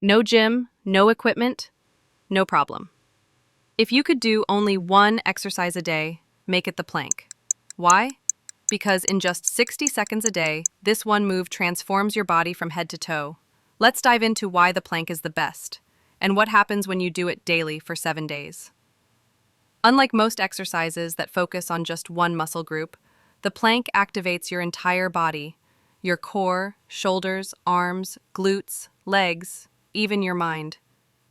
No gym, no equipment, no problem. If you could do only one exercise a day, make it the plank. Why? Because in just 60 seconds a day, this one move transforms your body from head to toe. Let's dive into why the plank is the best, and what happens when you do it daily for 7 days. Unlike most exercises that focus on just one muscle group, the plank activates your entire body, your core, shoulders, arms, glutes, legs, even your mind.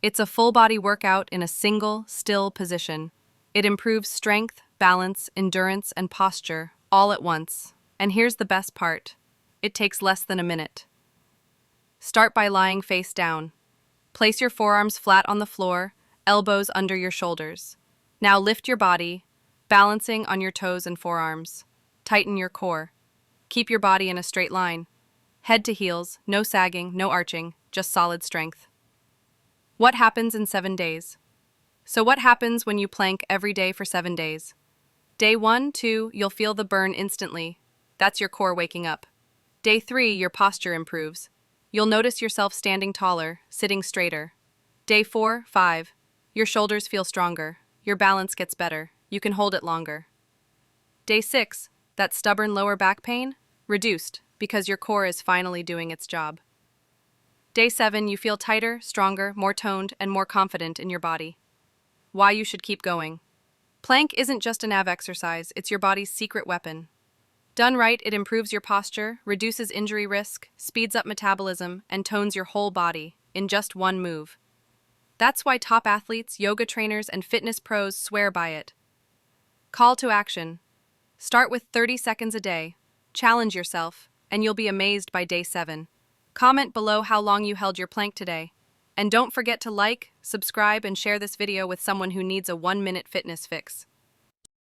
It's a full body workout in a single, still position. It improves strength, balance, endurance, and posture all at once. And here's the best part. It takes less than a minute. Start by lying face down. Place your forearms flat on the floor, elbows under your shoulders. Now lift your body, balancing on your toes and forearms. Tighten your core. Keep your body in a straight line. Head to heels, no sagging, no arching, just solid strength. What happens in 7 days? So what happens when you plank every day for 7 days? Day 1, 2, you'll feel the burn instantly. That's your core waking up. Day 3, your posture improves. You'll notice yourself standing taller, sitting straighter. Day 4, 5, your shoulders feel stronger. Your balance gets better. You can hold it longer. Day 6, that stubborn lower back pain? Reduced, because your core is finally doing its job. Day 7, you feel tighter, stronger, more toned, and more confident in your body. Why you should keep going. Plank isn't just an ab exercise, it's your body's secret weapon. Done right, it improves your posture, reduces injury risk, speeds up metabolism, and tones your whole body in just one move. That's why top athletes, yoga trainers, and fitness pros swear by it. Call to action. Start with 30 seconds a day. Challenge yourself, and you'll be amazed by day 7. Comment below how long you held your plank today. And don't forget to like, subscribe, and share this video with someone who needs a 1-minute fitness fix.